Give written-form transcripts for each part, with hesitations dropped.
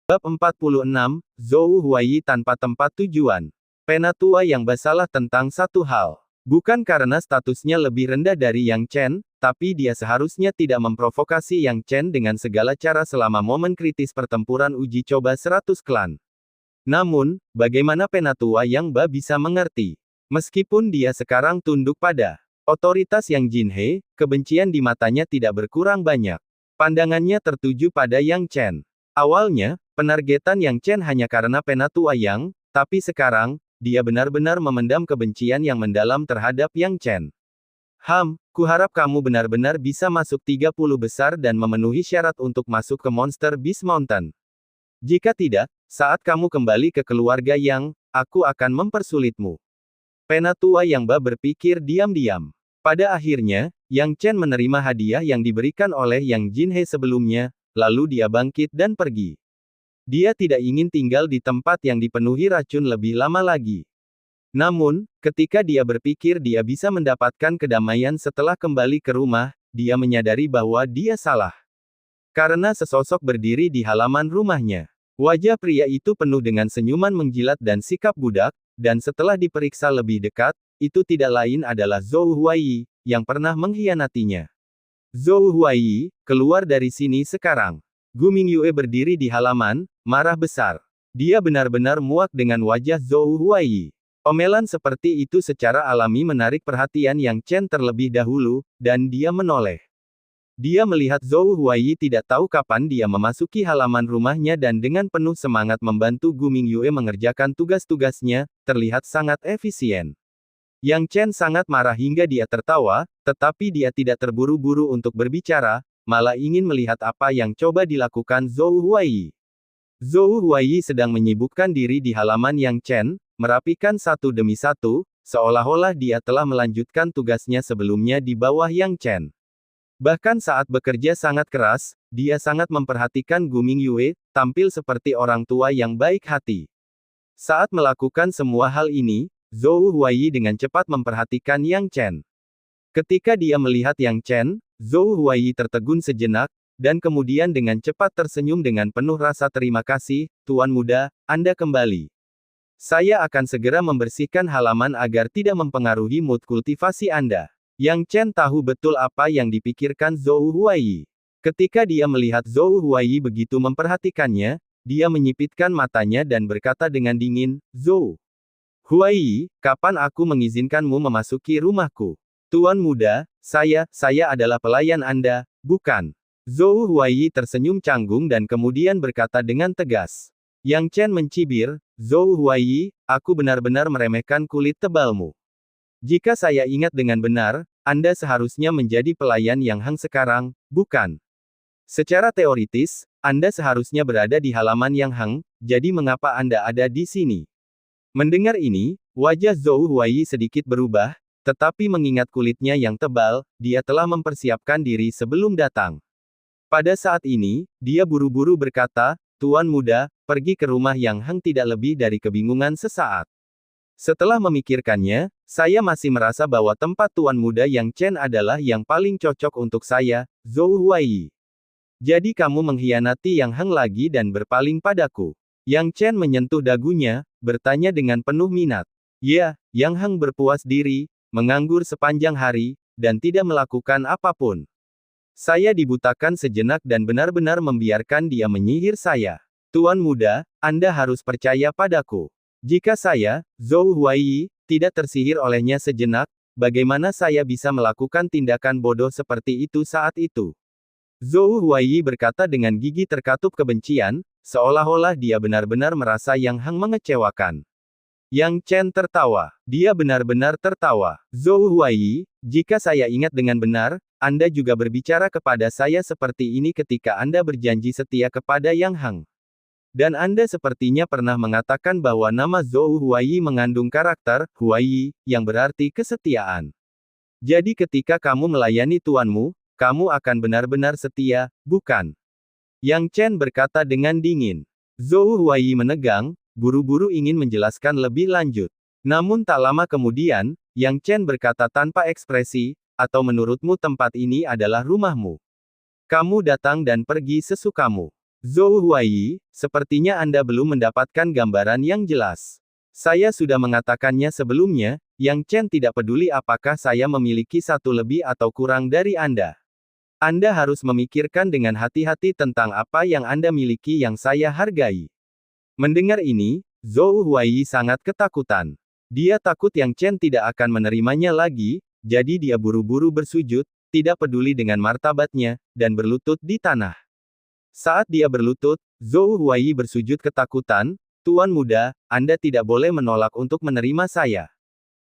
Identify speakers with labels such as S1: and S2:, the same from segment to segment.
S1: Bab 46, Zhou Huaiyi tanpa tempat tujuan. Penatua yang bersalah tentang satu hal. Bukan karena statusnya lebih rendah dari Yang Chen, tapi dia seharusnya tidak memprovokasi Yang Chen dengan segala cara selama momen kritis pertempuran uji coba 100 klan. Namun, bagaimana Penatua Yang Ba bisa mengerti? Meskipun dia sekarang tunduk pada otoritas Yang Jinhe, kebencian di matanya tidak berkurang banyak. Pandangannya tertuju pada Yang Chen. Awalnya, penargetan Yang Chen hanya karena Penatua Yang, tapi sekarang, dia benar-benar memendam kebencian yang mendalam terhadap Yang Chen. Kuharap kamu benar-benar bisa masuk 30 besar dan memenuhi syarat untuk masuk ke Monster Beast Mountain. Jika tidak, saat kamu kembali ke keluarga Yang, aku akan mempersulitmu. Penatua Yang Ba berpikir diam-diam. Pada akhirnya, Yang Chen menerima hadiah yang diberikan oleh Yang Jinhe sebelumnya, lalu dia bangkit dan pergi. Dia tidak ingin tinggal di tempat yang dipenuhi racun lebih lama lagi. Namun, ketika dia berpikir dia bisa mendapatkan kedamaian setelah kembali ke rumah, dia menyadari bahwa dia salah. Karena sesosok berdiri di halaman rumahnya. Wajah pria itu penuh dengan senyuman menjilat dan sikap budak, dan setelah diperiksa lebih dekat, itu tidak lain adalah Zhou Huaiyi, yang pernah mengkhianatinya. Zhou Huaiyi, keluar dari sini sekarang. Gu Mingyue berdiri di halaman, marah besar. Dia benar-benar muak dengan wajah Zhou Huaiyi. Omelan seperti itu secara alami menarik perhatian Yang Chen terlebih dahulu, dan dia menoleh. Dia melihat Zhou Huaiyi tidak tahu kapan dia memasuki halaman rumahnya dan dengan penuh semangat membantu Gu Mingyue mengerjakan tugas-tugasnya, terlihat sangat efisien. Yang Chen sangat marah hingga dia tertawa, tetapi dia tidak terburu-buru untuk berbicara, malah ingin melihat apa yang coba dilakukan Zhou Huaiyi. Zhou Huaiyi sedang menyibukkan diri di halaman Yang Chen, merapikan satu demi satu, seolah-olah dia telah melanjutkan tugasnya sebelumnya di bawah Yang Chen. Bahkan saat bekerja sangat keras, dia sangat memperhatikan Gu Mingyue, tampil seperti orang tua yang baik hati. Saat melakukan semua hal ini, Zhou Huaiyi dengan cepat memperhatikan Yang Chen. Ketika dia melihat Yang Chen, Zhou Huaiyi tertegun sejenak, dan kemudian dengan cepat tersenyum dengan penuh rasa terima kasih, Tuan Muda, Anda kembali. Saya akan segera membersihkan halaman agar tidak mempengaruhi mood kultivasi Anda. Yang Chen tahu betul apa yang dipikirkan Zhou Huaiyi. Ketika dia melihat Zhou Huaiyi begitu memperhatikannya, dia menyipitkan matanya dan berkata dengan dingin, Zhou Huaiyi, kapan aku mengizinkanmu memasuki rumahku? Tuan Muda, saya adalah pelayan Anda, bukan? Zhou Huaiyi tersenyum canggung dan kemudian berkata dengan tegas. Yang Chen mencibir, Zhou Huaiyi, aku benar-benar meremehkan kulit tebalmu. Jika saya ingat dengan benar, Anda seharusnya menjadi pelayan Yang Hang sekarang, bukan? Secara teoritis, Anda seharusnya berada di halaman Yang Hang, jadi mengapa Anda ada di sini? Mendengar ini, wajah Zhou Huaiyi sedikit berubah, tetapi mengingat kulitnya yang tebal, dia telah mempersiapkan diri sebelum datang. Pada saat ini, dia buru-buru berkata, Tuan Muda, pergi ke rumah Yang Hang tidak lebih dari kebingungan sesaat. Setelah memikirkannya, saya masih merasa bahwa tempat Tuan Muda Yang Chen adalah yang paling cocok untuk saya, Zhou Huaiyi. Jadi kamu mengkhianati Yang Hang lagi dan berpaling padaku. Yang Chen menyentuh dagunya, bertanya dengan penuh minat. Ya, Yang Hang berpuas diri, menganggur sepanjang hari, dan tidak melakukan apapun. Saya dibutakan sejenak dan benar-benar membiarkan dia menyihir saya. Tuan Muda, Anda harus percaya padaku. Jika saya, Zhou Huaiyi, tidak tersihir olehnya sejenak, bagaimana saya bisa melakukan tindakan bodoh seperti itu saat itu? Zhou Huaiyi berkata dengan gigi terkatup kebencian, seolah-olah dia benar-benar merasa Yang Hang mengecewakan. Yang Chen tertawa. Dia benar-benar tertawa. Zhou Huaiyi, jika saya ingat dengan benar, Anda juga berbicara kepada saya seperti ini ketika Anda berjanji setia kepada Yang Hang. Dan Anda sepertinya pernah mengatakan bahwa nama Zhou Huaiyi mengandung karakter, Huaiyi, yang berarti kesetiaan. Jadi ketika kamu melayani tuanmu, kamu akan benar-benar setia, bukan? Yang Chen berkata dengan dingin. Zhou Huaiyi menegang, buru-buru ingin menjelaskan lebih lanjut. Namun tak lama kemudian, Yang Chen berkata tanpa ekspresi, atau menurutmu tempat ini adalah rumahmu? Kamu datang dan pergi sesukamu. Zhou Huaiyi, sepertinya Anda belum mendapatkan gambaran yang jelas. Saya sudah mengatakannya sebelumnya, Yang Chen tidak peduli apakah saya memiliki satu lebih atau kurang dari Anda. Anda harus memikirkan dengan hati-hati tentang apa yang Anda miliki yang saya hargai. Mendengar ini, Zhou Huaiyi sangat ketakutan. Dia takut Yang Chen tidak akan menerimanya lagi, jadi dia buru-buru bersujud, tidak peduli dengan martabatnya, dan berlutut di tanah. Saat dia berlutut, Zhou Huaiyi bersujud ketakutan, Tuan muda, Anda tidak boleh menolak untuk menerima saya.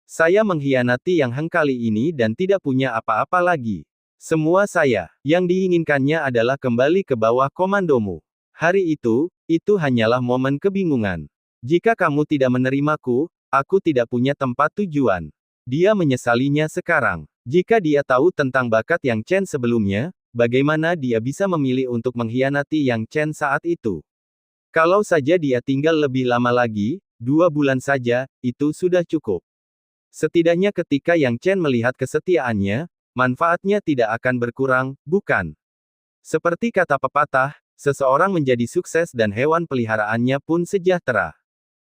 S1: Saya mengkhianati Yang Heng kali ini dan tidak punya apa-apa lagi. Semua saya, yang diinginkannya adalah kembali ke bawah komandomu. Hari itu hanyalah momen kebingungan. Jika kamu tidak menerimaku, aku tidak punya tempat tujuan. Dia menyesalinya sekarang. Jika dia tahu tentang bakat Yang Chen sebelumnya, bagaimana dia bisa memilih untuk mengkhianati Yang Chen saat itu? Kalau saja dia tinggal lebih lama lagi, 2 bulan saja, itu sudah cukup. Setidaknya ketika Yang Chen melihat kesetiaannya, manfaatnya tidak akan berkurang, bukan? Seperti kata pepatah, seseorang menjadi sukses dan hewan peliharaannya pun sejahtera.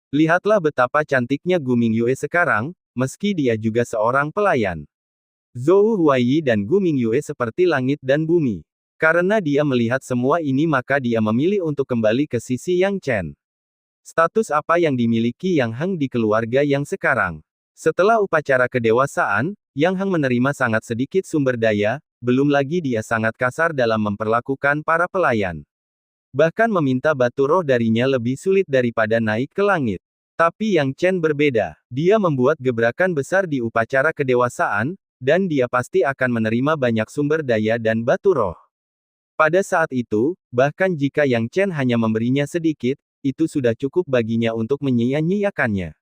S1: Lihatlah betapa cantiknya Gu Mingyue sekarang, meski dia juga seorang pelayan. Zhou Huaiyi dan Gu Mingyue seperti langit dan bumi. Karena dia melihat semua ini maka dia memilih untuk kembali ke sisi Yang Chen. Status apa yang dimiliki Yang Heng di keluarga yang sekarang? Setelah upacara kedewasaan, Yang Heng menerima sangat sedikit sumber daya, belum lagi dia sangat kasar dalam memperlakukan para pelayan. Bahkan meminta batu roh darinya lebih sulit daripada naik ke langit. Tapi Yang Chen berbeda. Dia membuat gebrakan besar di upacara kedewasaan, dan dia pasti akan menerima banyak sumber daya dan batu roh. Pada saat itu, bahkan jika Yang Chen hanya memberinya sedikit, itu sudah cukup baginya untuk menyia-nyiakannya.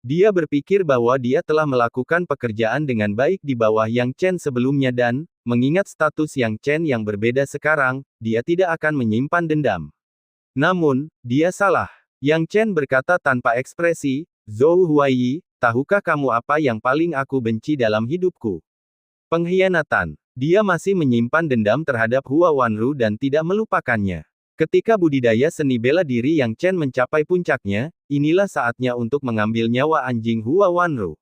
S1: Dia berpikir bahwa dia telah melakukan pekerjaan dengan baik di bawah Yang Chen sebelumnya dan, mengingat status Yang Chen yang berbeda sekarang, dia tidak akan menyimpan dendam. Namun, dia salah. Yang Chen berkata tanpa ekspresi, Zhou Huaiyi, tahukah kamu apa yang paling aku benci dalam hidupku? Pengkhianatan. Dia masih menyimpan dendam terhadap Hua Wanru dan tidak melupakannya. Ketika budidaya seni bela diri Yang Chen mencapai puncaknya, inilah saatnya untuk mengambil nyawa anjing Hua Wanru.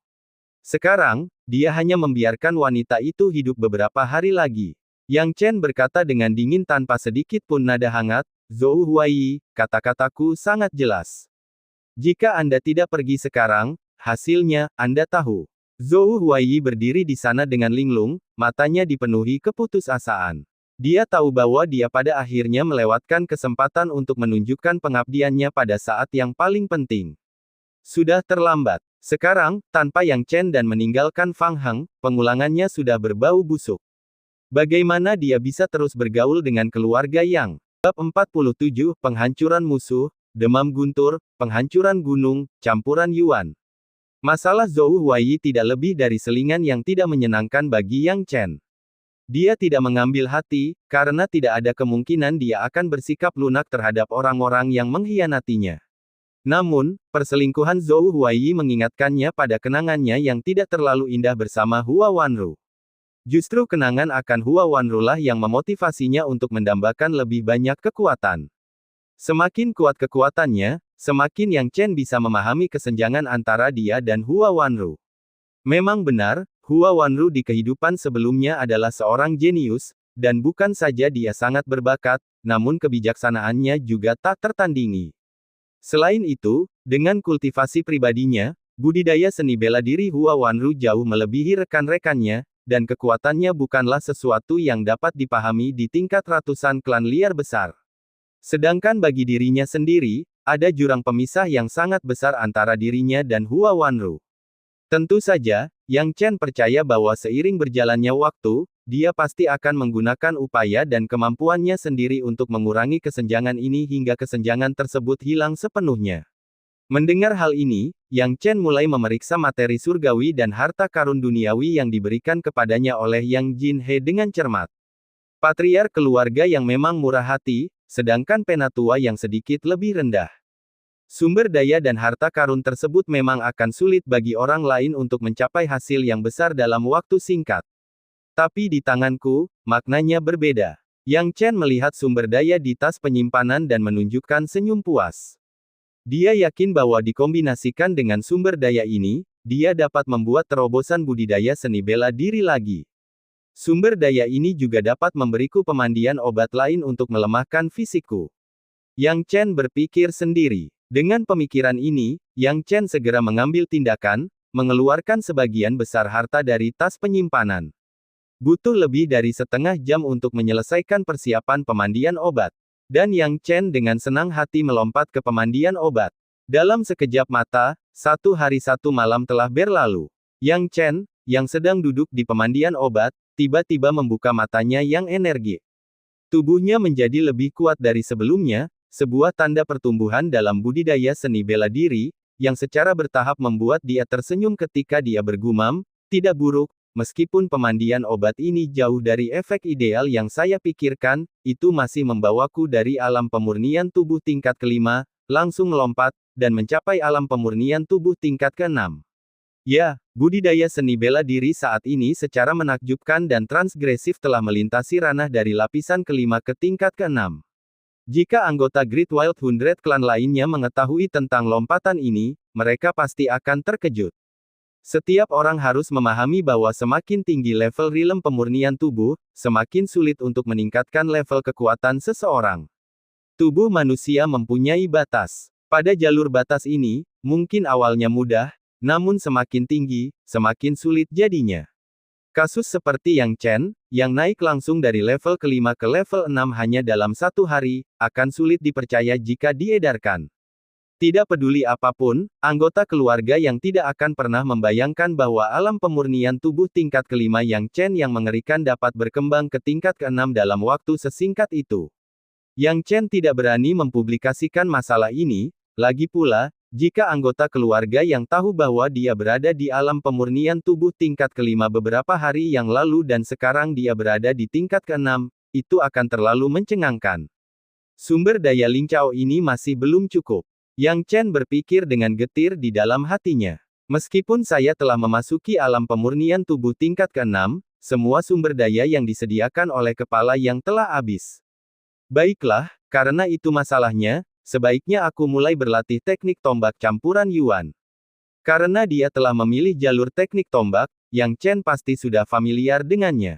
S1: Sekarang, dia hanya membiarkan wanita itu hidup beberapa hari lagi. Yang Chen berkata dengan dingin tanpa sedikit pun nada hangat, Zhou Huaiyi, kata-kataku sangat jelas. Jika Anda tidak pergi sekarang, hasilnya, Anda tahu. Zhou Huaiyi berdiri di sana dengan linglung, matanya dipenuhi keputusasaan. Dia tahu bahwa dia pada akhirnya melewatkan kesempatan untuk menunjukkan pengabdiannya pada saat yang paling penting. Sudah terlambat. Sekarang, tanpa Yang Chen dan meninggalkan Fang Heng, pengulangannya sudah berbau busuk. Bagaimana dia bisa terus bergaul dengan keluarga Yang? Bab 47, Penghancuran Musuh, Demam Guntur, Penghancuran Gunung, Campuran Yuan. Masalah Zhou Huaiyi tidak lebih dari selingan yang tidak menyenangkan bagi Yang Chen. Dia tidak mengambil hati, karena tidak ada kemungkinan dia akan bersikap lunak terhadap orang-orang yang mengkhianatinya. Namun, perselingkuhan Zhou Huaiyi mengingatkannya pada kenangannya yang tidak terlalu indah bersama Hua Wanru. Justru kenangan akan Hua Wanru lah yang memotivasinya untuk mendambakan lebih banyak kekuatan. Semakin kuat kekuatannya, semakin Yang Chen bisa memahami kesenjangan antara dia dan Hua Wanru. Memang benar, Hua Wanru di kehidupan sebelumnya adalah seorang jenius, dan bukan saja dia sangat berbakat, namun kebijaksanaannya juga tak tertandingi. Selain itu, dengan kultivasi pribadinya, budidaya seni bela diri Hua Wanru jauh melebihi rekan-rekannya, dan kekuatannya bukanlah sesuatu yang dapat dipahami di tingkat ratusan klan liar besar. Sedangkan bagi dirinya sendiri, ada jurang pemisah yang sangat besar antara dirinya dan Hua Wanru. Tentu saja, Yang Chen percaya bahwa seiring berjalannya waktu, dia pasti akan menggunakan upaya dan kemampuannya sendiri untuk mengurangi kesenjangan ini hingga kesenjangan tersebut hilang sepenuhnya. Mendengar hal ini, Yang Chen mulai memeriksa materi surgawi dan harta karun duniawi yang diberikan kepadanya oleh Yang Jin He dengan cermat. Patriark keluarga yang memang murah hati, sedangkan penatua yang sedikit lebih rendah. Sumber daya dan harta karun tersebut memang akan sulit bagi orang lain untuk mencapai hasil yang besar dalam waktu singkat. Tapi di tanganku, maknanya berbeda. Yang Chen melihat sumber daya di tas penyimpanan dan menunjukkan senyum puas. Dia yakin bahwa dikombinasikan dengan sumber daya ini, dia dapat membuat terobosan budidaya seni bela diri lagi. Sumber daya ini juga dapat memberiku pemandian obat lain untuk melemahkan fisikku. Yang Chen berpikir sendiri. Dengan pemikiran ini, Yang Chen segera mengambil tindakan, mengeluarkan sebagian besar harta dari tas penyimpanan. Butuh lebih dari setengah jam untuk menyelesaikan persiapan pemandian obat. Dan Yang Chen dengan senang hati melompat ke pemandian obat. Dalam sekejap mata, 1 hari 1 malam telah berlalu. Yang Chen, yang sedang duduk di pemandian obat, tiba-tiba membuka matanya yang energik. Tubuhnya menjadi lebih kuat dari sebelumnya, sebuah tanda pertumbuhan dalam budidaya seni bela diri, yang secara bertahap membuat dia tersenyum ketika dia bergumam, "Tidak buruk, meskipun pemandian obat ini jauh dari efek ideal yang saya pikirkan, itu masih membawaku dari alam pemurnian tubuh tingkat kelima, langsung melompat, dan mencapai alam pemurnian tubuh tingkat keenam." Ya, budidaya seni bela diri saat ini secara menakjubkan dan transgresif telah melintasi ranah dari lapisan kelima ke tingkat keenam. Jika anggota Great Wild Hundred Clan lainnya mengetahui tentang lompatan ini, mereka pasti akan terkejut. Setiap orang harus memahami bahwa semakin tinggi level rilem pemurnian tubuh, semakin sulit untuk meningkatkan level kekuatan seseorang. Tubuh manusia mempunyai batas. Pada jalur batas ini, mungkin awalnya mudah, namun semakin tinggi, semakin sulit jadinya. Kasus seperti Yang Chen, yang naik langsung dari level kelima ke level 6 hanya dalam 1 hari, akan sulit dipercaya jika diedarkan. Tidak peduli apapun, anggota keluarga yang tidak akan pernah membayangkan bahwa alam pemurnian tubuh tingkat kelima Yang Chen yang mengerikan dapat berkembang ke tingkat keenam dalam waktu sesingkat itu. Yang Chen tidak berani mempublikasikan masalah ini, lagi pula, jika anggota keluarga yang tahu bahwa dia berada di alam pemurnian tubuh tingkat kelima beberapa hari yang lalu dan sekarang dia berada di tingkat keenam, itu akan terlalu mencengangkan. Sumber daya Ling Chao ini masih belum cukup. Yang Chen berpikir dengan getir di dalam hatinya. Meskipun saya telah memasuki alam pemurnian tubuh tingkat keenam, semua sumber daya yang disediakan oleh kepala yang telah habis. Baiklah, karena itu masalahnya, sebaiknya aku mulai berlatih teknik tombak campuran Yuan. Karena dia telah memilih jalur teknik tombak, Yang Chen pasti sudah familiar dengannya.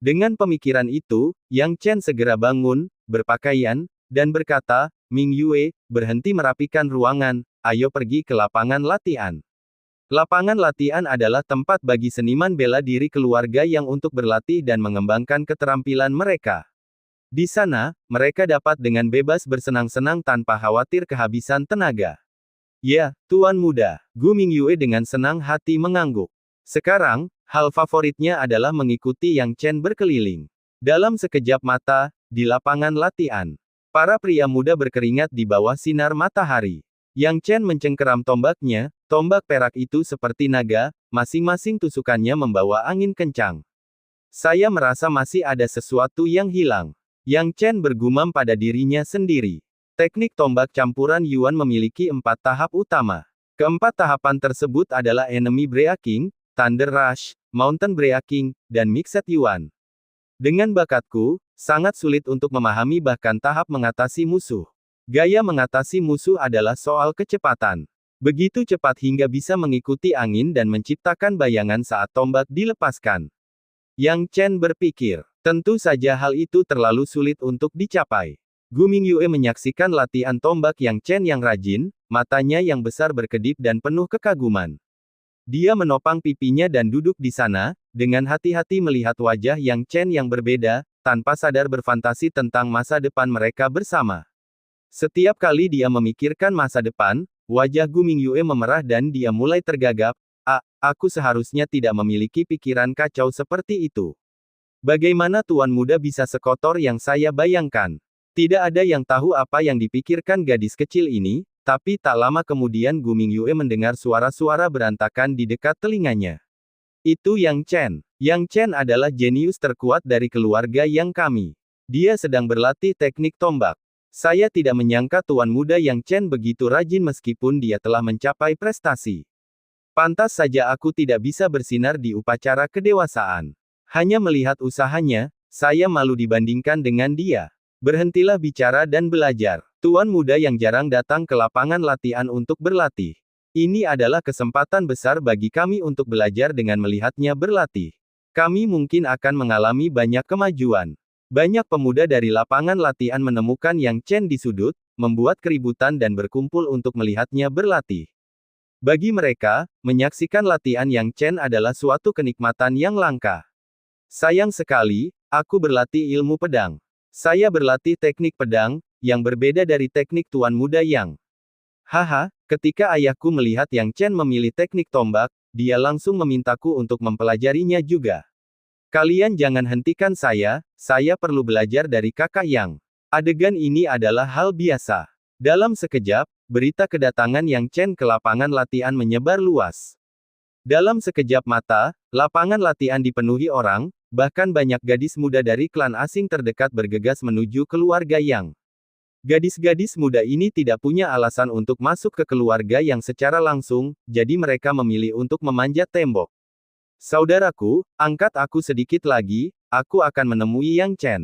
S1: Dengan pemikiran itu, Yang Chen segera bangun, berpakaian, dan berkata, "Ming Yue, berhenti merapikan ruangan, ayo pergi ke lapangan latihan." Lapangan latihan adalah tempat bagi seniman bela diri keluarga yang untuk berlatih dan mengembangkan keterampilan mereka. Di sana, mereka dapat dengan bebas bersenang-senang tanpa khawatir kehabisan tenaga. Ya, Tuan Muda, Gu Mingyue dengan senang hati mengangguk. Sekarang, hal favoritnya adalah mengikuti Yang Chen berkeliling. Dalam sekejap mata, di lapangan latihan, para pria muda berkeringat di bawah sinar matahari. Yang Chen mencengkeram tombaknya, tombak perak itu seperti naga, masing-masing tusukannya membawa angin kencang. Saya merasa masih ada sesuatu yang hilang. Yang Chen bergumam pada dirinya sendiri. Teknik tombak campuran Yuan memiliki 4 tahap utama. Keempat tahapan tersebut adalah Enemy Breaking, Thunder Rush, Mountain Breaking, dan Mixed Yuan. Dengan bakatku, sangat sulit untuk memahami bahkan tahap mengatasi musuh. Gaya mengatasi musuh adalah soal kecepatan. Begitu cepat hingga bisa mengikuti angin dan menciptakan bayangan saat tombak dilepaskan. Yang Chen berpikir, tentu saja hal itu terlalu sulit untuk dicapai. Gu Mingyue menyaksikan latihan tombak Yang Chen yang rajin, matanya yang besar berkedip dan penuh kekaguman. Dia menopang pipinya dan duduk di sana, dengan hati-hati melihat wajah Yang Chen yang berbeda, tanpa sadar berfantasi tentang masa depan mereka bersama. Setiap kali dia memikirkan masa depan, wajah Gu Mingyue memerah dan dia mulai tergagap. Aku seharusnya tidak memiliki pikiran kacau seperti itu. Bagaimana Tuan Muda bisa sekotor yang saya bayangkan? Tidak ada yang tahu apa yang dipikirkan gadis kecil ini, tapi tak lama kemudian Gu Mingyue mendengar suara-suara berantakan di dekat telinganya. Itu Yang Chen. Yang Chen adalah jenius terkuat dari keluarga Yang kami. Dia sedang berlatih teknik tombak. Saya tidak menyangka Tuan Muda Yang Chen begitu rajin meskipun dia telah mencapai prestasi. Pantas saja aku tidak bisa bersinar di upacara kedewasaan. Hanya melihat usahanya, saya malu dibandingkan dengan dia. Berhentilah bicara dan belajar. Tuan muda yang jarang datang ke lapangan latihan untuk berlatih. Ini adalah kesempatan besar bagi kami untuk belajar dengan melihatnya berlatih. Kami mungkin akan mengalami banyak kemajuan. Banyak pemuda dari lapangan latihan menemukan Yang Chen di sudut, membuat keributan dan berkumpul untuk melihatnya berlatih. Bagi mereka, menyaksikan latihan Yang Chen adalah suatu kenikmatan yang langka. Sayang sekali, aku berlatih ilmu pedang. Saya berlatih teknik pedang, yang berbeda dari teknik tuan muda Yang. Haha, ketika ayahku melihat Yang Chen memilih teknik tombak, dia langsung memintaku untuk mempelajarinya juga. Kalian jangan hentikan saya perlu belajar dari kakak Yang. Adegan ini adalah hal biasa. Dalam sekejap, berita kedatangan Yang Chen ke lapangan latihan menyebar luas. Dalam sekejap mata, lapangan latihan dipenuhi orang, bahkan banyak gadis muda dari klan asing terdekat bergegas menuju keluarga Yang. Gadis-gadis muda ini tidak punya alasan untuk masuk ke keluarga Yang secara langsung, jadi mereka memilih untuk memanjat tembok. Saudaraku, angkat aku sedikit lagi, aku akan menemui Yang Chen.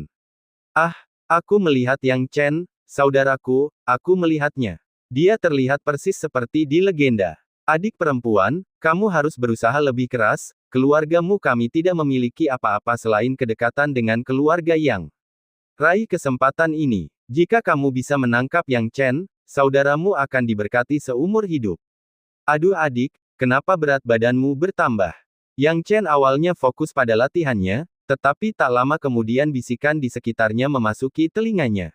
S1: Ah, aku melihat Yang Chen, saudaraku, aku melihatnya. Dia terlihat persis seperti di legenda. Adik perempuan, kamu harus berusaha lebih keras, keluargamu kami tidak memiliki apa-apa selain kedekatan dengan keluarga Yang. Raih kesempatan ini. Jika kamu bisa menangkap Yang Chen, saudaramu akan diberkati seumur hidup. Aduh adik, kenapa berat badanmu bertambah? Yang Chen awalnya fokus pada latihannya, tetapi tak lama kemudian bisikan di sekitarnya memasuki telinganya.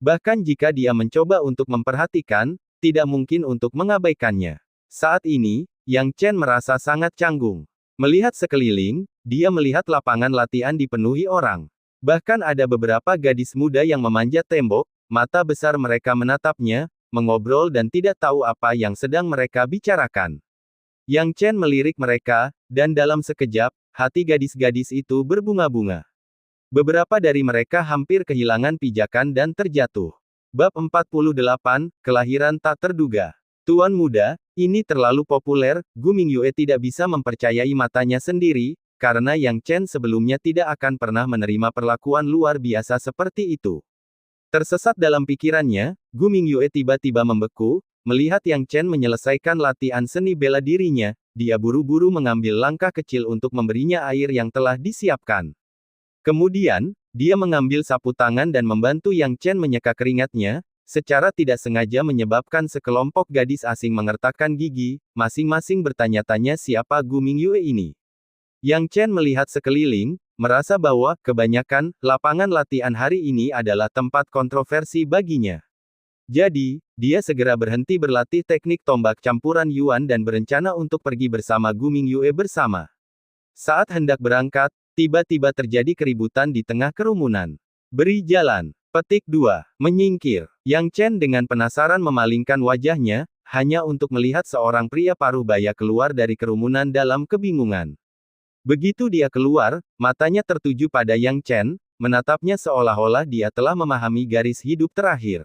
S1: Bahkan jika dia mencoba untuk memperhatikan, tidak mungkin untuk mengabaikannya. Saat ini, Yang Chen merasa sangat canggung. Melihat sekeliling, dia melihat lapangan latihan dipenuhi orang. Bahkan ada beberapa gadis muda yang memanjat tembok, mata besar mereka menatapnya, mengobrol dan tidak tahu apa yang sedang mereka bicarakan. Yang Chen melirik mereka, dan dalam sekejap, hati gadis-gadis itu berbunga-bunga. Beberapa dari mereka hampir kehilangan pijakan dan terjatuh. Bab 48, Kelahiran Tak Terduga. Tuan muda, ini terlalu populer, Gu Mingyue tidak bisa mempercayai matanya sendiri, karena Yang Chen sebelumnya tidak akan pernah menerima perlakuan luar biasa seperti itu. Tersesat dalam pikirannya, Gu Mingyue tiba-tiba membeku, melihat Yang Chen menyelesaikan latihan seni bela dirinya, dia buru-buru mengambil langkah kecil untuk memberinya air yang telah disiapkan. Kemudian, dia mengambil sapu tangan dan membantu Yang Chen menyeka keringatnya, secara tidak sengaja menyebabkan sekelompok gadis asing mengertakkan gigi, masing-masing bertanya-tanya siapa Gu Mingyue ini. Yang Chen melihat sekeliling, merasa bahwa, kebanyakan, lapangan latihan hari ini adalah tempat kontroversi baginya. Jadi, dia segera berhenti berlatih teknik tombak campuran Yuan dan berencana untuk pergi bersama Gu Mingyue bersama. Saat hendak berangkat, tiba-tiba terjadi keributan di tengah kerumunan. Beri jalan. Petik 2. Menyingkir. Yang Chen dengan penasaran memalingkan wajahnya, hanya untuk melihat seorang pria paruh baya keluar dari kerumunan dalam kebingungan. Begitu dia keluar, matanya tertuju pada Yang Chen, menatapnya seolah-olah dia telah memahami garis hidup terakhir.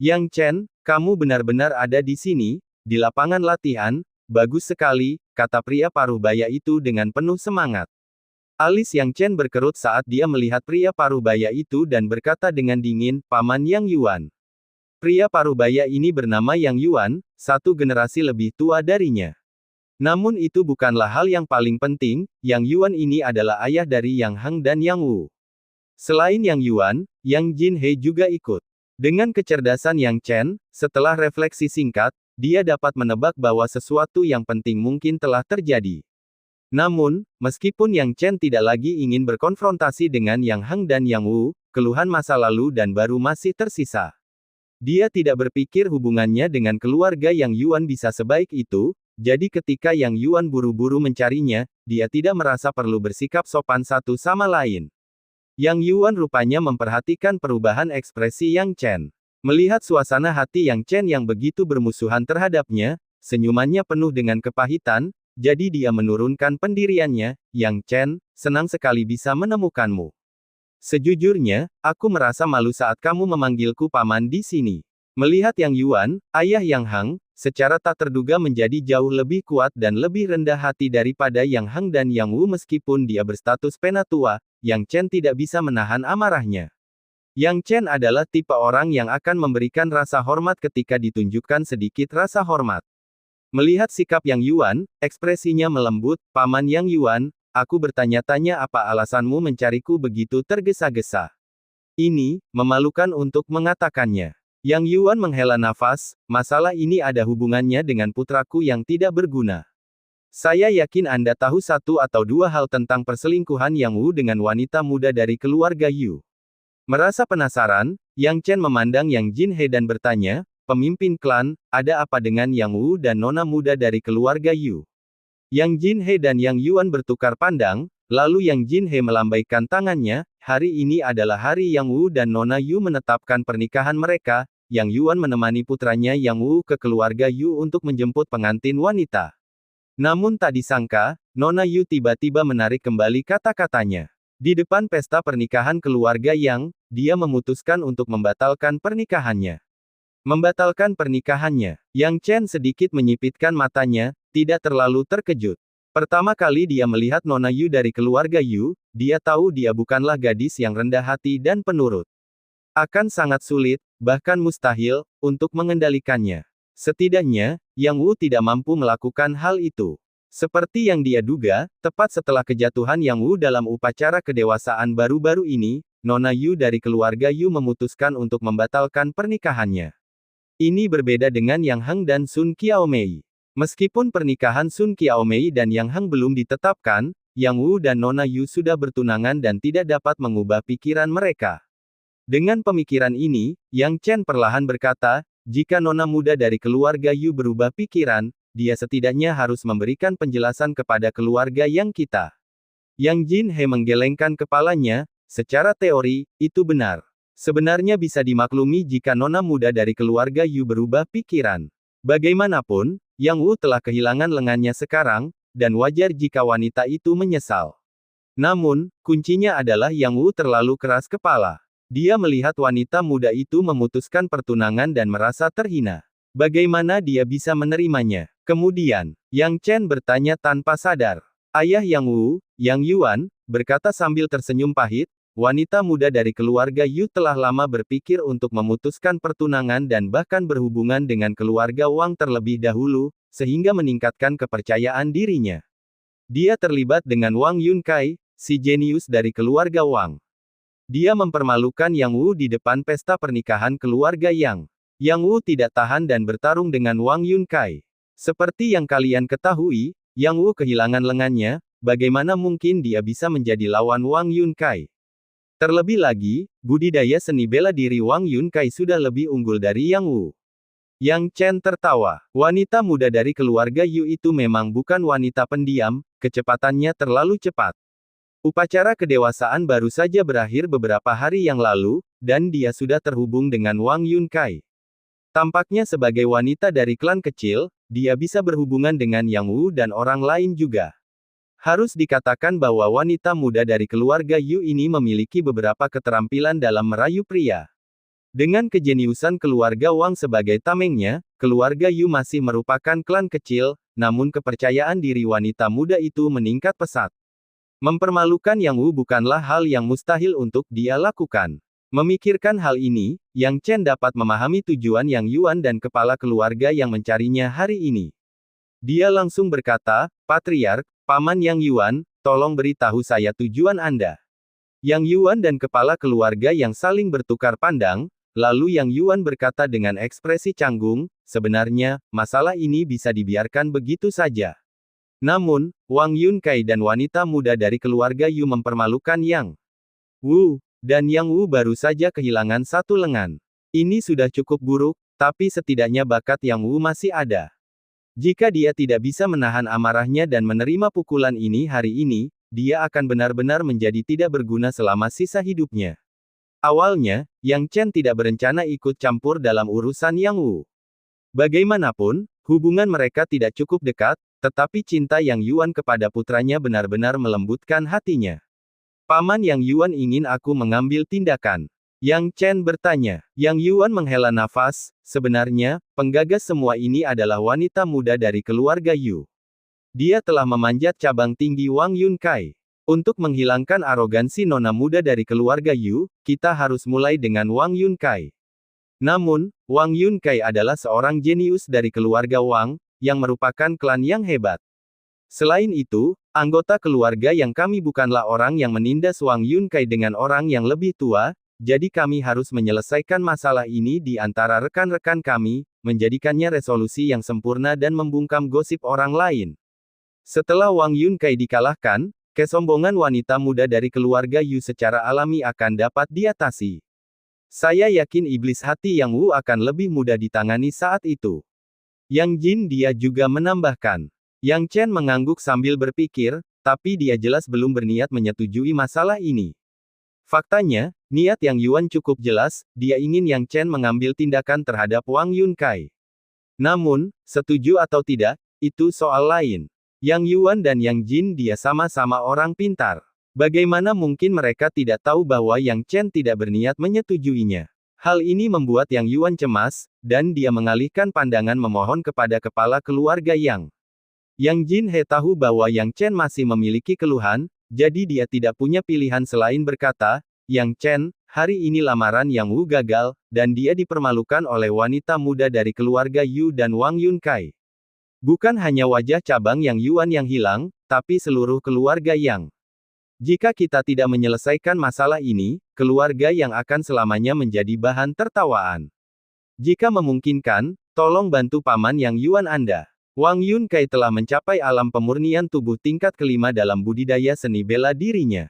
S1: Yang Chen, kamu benar-benar ada di sini, di lapangan latihan, bagus sekali, kata pria paruh baya itu dengan penuh semangat. Alis Yang Chen berkerut saat dia melihat pria paruh baya itu dan berkata dengan dingin, Paman Yang Yuan. Pria paruh baya ini bernama Yang Yuan, satu generasi lebih tua darinya. Namun itu bukanlah hal yang paling penting, Yang Yuan ini adalah ayah dari Yang Heng dan Yang Wu. Selain Yang Yuan, Yang Jinhe juga ikut. Dengan kecerdasan Yang Chen, setelah refleksi singkat, dia dapat menebak bahwa sesuatu yang penting mungkin telah terjadi. Namun, meskipun Yang Chen tidak lagi ingin berkonfrontasi dengan Yang Heng dan Yang Wu, keluhan masa lalu dan baru masih tersisa. Dia tidak berpikir hubungannya dengan keluarga Yang Yuan bisa sebaik itu, jadi ketika Yang Yuan buru-buru mencarinya, dia tidak merasa perlu bersikap sopan satu sama lain. Yang Yuan rupanya memperhatikan perubahan ekspresi Yang Chen. Melihat suasana hati Yang Chen yang begitu bermusuhan terhadapnya, senyumannya penuh dengan kepahitan, jadi dia menurunkan pendiriannya, Yang Chen, senang sekali bisa menemukanmu. Sejujurnya, aku merasa malu saat kamu memanggilku paman di sini. Melihat Yang Yuan, ayah Yang Heng, secara tak terduga menjadi jauh lebih kuat dan lebih rendah hati daripada Yang Heng dan Yang Wu meskipun dia berstatus penatua, Yang Chen tidak bisa menahan amarahnya. Yang Chen adalah tipe orang yang akan memberikan rasa hormat ketika ditunjukkan sedikit rasa hormat. Melihat sikap Yang Yuan, ekspresinya melembut, "Paman Yang Yuan, aku bertanya-tanya apa alasanmu mencariku begitu tergesa-gesa." Ini, memalukan untuk mengatakannya. Yang Yuan menghela nafas, "Masalah ini ada hubungannya dengan putraku yang tidak berguna. Saya yakin Anda tahu satu atau dua hal tentang perselingkuhan Yang Wu dengan wanita muda dari keluarga Yu." Merasa penasaran, Yang Chen memandang Yang Jinhe dan bertanya, "Pemimpin klan, ada apa dengan Yang Wu dan nona muda dari keluarga Yu?" Yang Jinhe dan Yang Yuan bertukar pandang, lalu Yang Jinhe melambaikan tangannya, "Hari ini adalah hari Yang Wu dan nona Yu menetapkan pernikahan mereka." Yang Yuan menemani putranya Yang Wu ke keluarga Yu untuk menjemput pengantin wanita. Namun tak disangka, nona Yu tiba-tiba menarik kembali kata-katanya. Di depan pesta pernikahan keluarga Yang, dia memutuskan untuk membatalkan pernikahannya. Membatalkan pernikahannya. Yang Chen sedikit menyipitkan matanya, tidak terlalu terkejut. Pertama kali dia melihat nona Yu dari keluarga Yu, dia tahu dia bukanlah gadis yang rendah hati dan penurut. Akan sangat sulit, bahkan mustahil, untuk mengendalikannya. Setidaknya, Yang Wu tidak mampu melakukan hal itu. Seperti yang dia duga, tepat setelah kejatuhan Yang Wu dalam upacara kedewasaan baru-baru ini, nona Yu dari keluarga Yu memutuskan untuk membatalkan pernikahannya. Ini berbeda dengan Yang Heng dan Sun Qiaomei. Meskipun pernikahan Sun Qiaomei dan Yang Heng belum ditetapkan, Yang Wu dan nona Yu sudah bertunangan dan tidak dapat mengubah pikiran mereka. Dengan pemikiran ini, Yang Chen perlahan berkata, "Jika nona muda dari keluarga Yu berubah pikiran, dia setidaknya harus memberikan penjelasan kepada keluarga Yang kita." Yang Jinhe menggelengkan kepalanya, "Secara teori, itu benar. Sebenarnya bisa dimaklumi jika nona muda dari keluarga Yu berubah pikiran. Bagaimanapun, Yang Wu telah kehilangan lengannya sekarang, dan wajar jika wanita itu menyesal. Namun, kuncinya adalah Yang Wu terlalu keras kepala. Dia melihat wanita muda itu memutuskan pertunangan dan merasa terhina. Bagaimana dia bisa menerimanya?" Kemudian, Yang Chen bertanya tanpa sadar. Ayah Yang Wu, Yang Yuan, berkata sambil tersenyum pahit, "Wanita muda dari keluarga Yu telah lama berpikir untuk memutuskan pertunangan dan bahkan berhubungan dengan keluarga Wang terlebih dahulu, sehingga meningkatkan kepercayaan dirinya. Dia terlibat dengan Wang Yunkai, si jenius dari keluarga Wang. Dia mempermalukan Yang Wu di depan pesta pernikahan keluarga Yang. Yang Wu tidak tahan dan bertarung dengan Wang Yunkai. Seperti yang kalian ketahui, Yang Wu kehilangan lengannya, bagaimana mungkin dia bisa menjadi lawan Wang Yunkai? Terlebih lagi, budidaya seni bela diri Wang Yunkai sudah lebih unggul dari Yang Wu." Yang Chen tertawa. Wanita muda dari keluarga Yu itu memang bukan wanita pendiam, kecepatannya terlalu cepat. Upacara kedewasaan baru saja berakhir beberapa hari yang lalu, dan dia sudah terhubung dengan Wang Yunkai. Tampaknya sebagai wanita dari klan kecil, dia bisa berhubungan dengan Yang Wu dan orang lain juga. Harus dikatakan bahwa wanita muda dari keluarga Yu ini memiliki beberapa keterampilan dalam merayu pria. Dengan kejeniusan keluarga Wang sebagai tamengnya, keluarga Yu masih merupakan klan kecil, namun kepercayaan diri wanita muda itu meningkat pesat. Mempermalukan Yang Wu bukanlah hal yang mustahil untuk dia lakukan. Memikirkan hal ini, Yang Chen dapat memahami tujuan Yang Yuan dan kepala keluarga yang mencarinya hari ini. Dia langsung berkata, "Patriark, Paman Yang Yuan, tolong beritahu saya tujuan Anda." Yang Yuan dan kepala keluarga yang saling bertukar pandang, lalu Yang Yuan berkata dengan ekspresi canggung, "Sebenarnya, masalah ini bisa dibiarkan begitu saja. Namun, Wang Yunkai dan wanita muda dari keluarga Yu mempermalukan Yang Wu, dan Yang Wu baru saja kehilangan satu lengan. Ini sudah cukup buruk, tapi setidaknya bakat Yang Wu masih ada. Jika dia tidak bisa menahan amarahnya dan menerima pukulan ini hari ini, dia akan benar-benar menjadi tidak berguna selama sisa hidupnya." Awalnya, Yang Chen tidak berencana ikut campur dalam urusan Yang Wu. Bagaimanapun, hubungan mereka tidak cukup dekat, tetapi cinta Yang Yuan kepada putranya benar-benar melembutkan hatinya. "Paman Yang Yuan ingin aku mengambil tindakan?" Yang Chen bertanya. Yang Yuan menghela nafas, "Sebenarnya, penggagas semua ini adalah wanita muda dari keluarga Yu. Dia telah memanjat cabang tinggi Wang Yunkai. Untuk menghilangkan arogansi nona muda dari keluarga Yu, kita harus mulai dengan Wang Yunkai. Namun, Wang Yunkai adalah seorang jenius dari keluarga Wang, yang merupakan klan yang hebat. Selain itu, anggota keluarga yang kami bukanlah orang yang menindas Wang Yunkai dengan orang yang lebih tua, jadi kami harus menyelesaikan masalah ini di antara rekan-rekan kami, menjadikannya resolusi yang sempurna dan membungkam gosip orang lain. Setelah Wang Yunkai dikalahkan, kesombongan wanita muda dari keluarga Yu secara alami akan dapat diatasi. Saya yakin iblis hati Yang Wu akan lebih mudah ditangani saat itu. Yang Jin dia juga menambahkan. Yang Chen mengangguk sambil berpikir, tapi dia jelas belum berniat menyetujui masalah ini. Faktanya, niat Yang Yuan cukup jelas, dia ingin Yang Chen mengambil tindakan terhadap Wang Yunkai. Namun, setuju atau tidak, itu soal lain. Yang Yuan dan Yang Jin dia sama-sama orang pintar. Bagaimana mungkin mereka tidak tahu bahwa Yang Chen tidak berniat menyetujuinya? Hal ini membuat Yang Yuan cemas, dan dia mengalihkan pandangan memohon kepada kepala keluarga Yang. Yang Jin He tahu bahwa Yang Chen masih memiliki keluhan, jadi dia tidak punya pilihan selain berkata, Yang Chen, hari ini lamaran Yang Wu gagal, dan dia dipermalukan oleh wanita muda dari keluarga Yu dan Wang Yunkai. Bukan hanya wajah cabang Yang Yuan yang hilang, tapi seluruh keluarga Yang. Jika kita tidak menyelesaikan masalah ini, keluarga Yang akan selamanya menjadi bahan tertawaan. Jika memungkinkan, tolong bantu paman Yang Yuan Anda. Wang Yunkai telah mencapai alam pemurnian tubuh tingkat kelima dalam budidaya seni bela dirinya.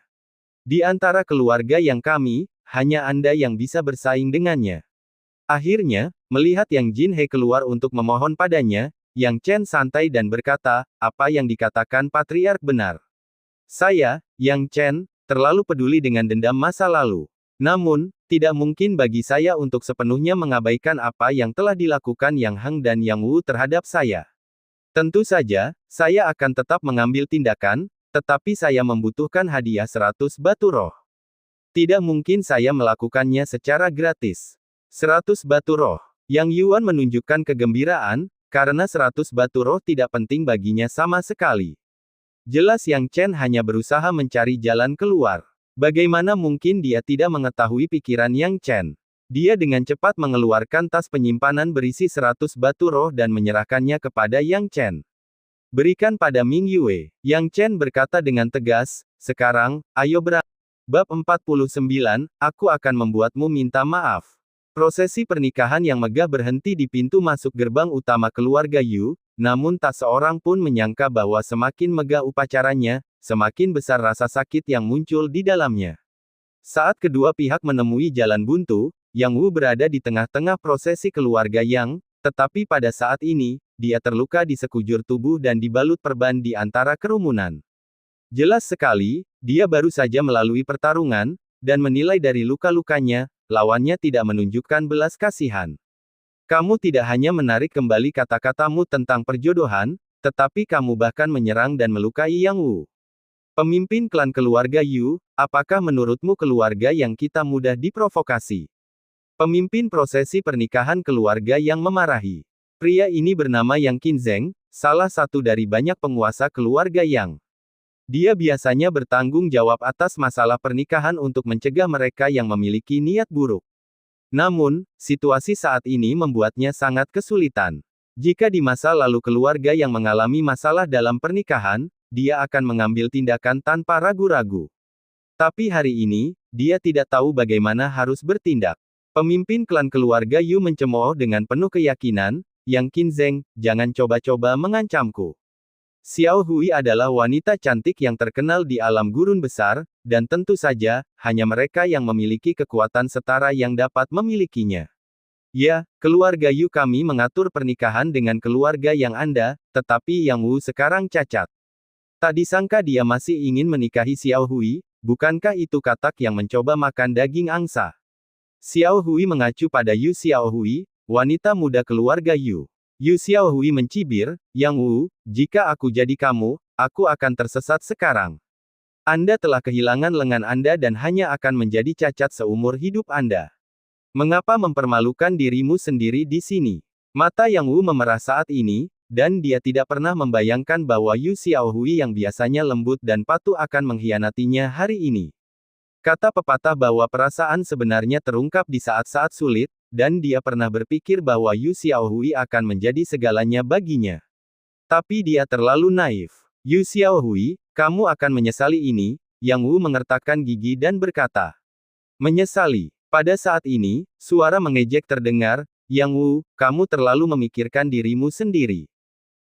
S1: Di antara keluarga Yang kami, hanya Anda yang bisa bersaing dengannya. Akhirnya, melihat Yang Jin He keluar untuk memohon padanya, Yang Chen santai dan berkata, apa yang dikatakan patriark benar. Saya, Yang Chen, terlalu peduli dengan dendam masa lalu. Namun, tidak mungkin bagi saya untuk sepenuhnya mengabaikan apa yang telah dilakukan Yang Heng dan Yang Wu terhadap saya. Tentu saja, saya akan tetap mengambil tindakan, tetapi saya membutuhkan hadiah 100 batu roh. Tidak mungkin saya melakukannya secara gratis. 100 batu roh. Yang Yuan menunjukkan kegembiraan, karena 100 batu roh tidak penting baginya sama sekali. Jelas Yang Chen hanya berusaha mencari jalan keluar. Bagaimana mungkin dia tidak mengetahui pikiran Yang Chen? Dia dengan cepat mengeluarkan tas penyimpanan berisi 100 batu roh dan menyerahkannya kepada Yang Chen. Berikan pada Ming Yue. Yang Chen berkata dengan tegas, sekarang, ayo berangkat. Bab 49, aku akan membuatmu minta maaf. Prosesi pernikahan yang megah berhenti di pintu masuk gerbang utama keluarga Yu, namun tak seorang pun menyangka bahwa semakin megah upacaranya, semakin besar rasa sakit yang muncul di dalamnya. Saat kedua pihak menemui jalan buntu, Yang Wu berada di tengah-tengah prosesi keluarga Yang, tetapi pada saat ini, dia terluka di sekujur tubuh dan dibalut perban di antara kerumunan. Jelas sekali, dia baru saja melalui pertarungan, dan menilai dari luka-lukanya, lawannya tidak menunjukkan belas kasihan. Kamu tidak hanya menarik kembali kata-katamu tentang perjodohan, tetapi kamu bahkan menyerang dan melukai Yang Wu. Pemimpin klan keluarga Yu, apakah menurutmu keluarga Yang kita mudah diprovokasi? Pemimpin prosesi pernikahan keluarga Yang memarahi. Pria ini bernama Yang Qinzheng, salah satu dari banyak penguasa keluarga Yang. Dia biasanya bertanggung jawab atas masalah pernikahan untuk mencegah mereka yang memiliki niat buruk. Namun, situasi saat ini membuatnya sangat kesulitan. Jika di masa lalu keluarga Yang mengalami masalah dalam pernikahan, dia akan mengambil tindakan tanpa ragu-ragu. Tapi hari ini, dia tidak tahu bagaimana harus bertindak. Pemimpin klan keluarga Yu mencemooh dengan penuh keyakinan, Yang Qinzheng, jangan coba-coba mengancamku. Xiao Hui adalah wanita cantik yang terkenal di alam gurun besar, dan tentu saja, hanya mereka yang memiliki kekuatan setara yang dapat memilikinya. Ya, keluarga Yu kami mengatur pernikahan dengan keluarga Yang Anda, tetapi Yang Wu sekarang cacat. Tak disangka dia masih ingin menikahi Xiao Hui, bukankah itu katak yang mencoba makan daging angsa? Xiao Hui mengacu pada Yu Xiao Hui, wanita muda keluarga Yu. Yu Xiao Hui mencibir, Yang Wu, jika aku jadi kamu, aku akan tersesat sekarang. Anda telah kehilangan lengan Anda dan hanya akan menjadi cacat seumur hidup Anda. Mengapa mempermalukan dirimu sendiri di sini? Mata Yang Wu memerah saat ini, dan dia tidak pernah membayangkan bahwa Yu Xiaohui yang biasanya lembut dan patuh akan mengkhianatinya hari ini. Kata pepatah bahwa perasaan sebenarnya terungkap di saat-saat sulit, dan dia pernah berpikir bahwa Yu Xiaohui akan menjadi segalanya baginya. Tapi dia terlalu naif. Yu Xiaohui, kamu akan menyesali ini, Yang Wu mengertakkan gigi dan berkata. Menyesali. Pada saat ini, suara mengejek terdengar, Yang Wu, kamu terlalu memikirkan dirimu sendiri.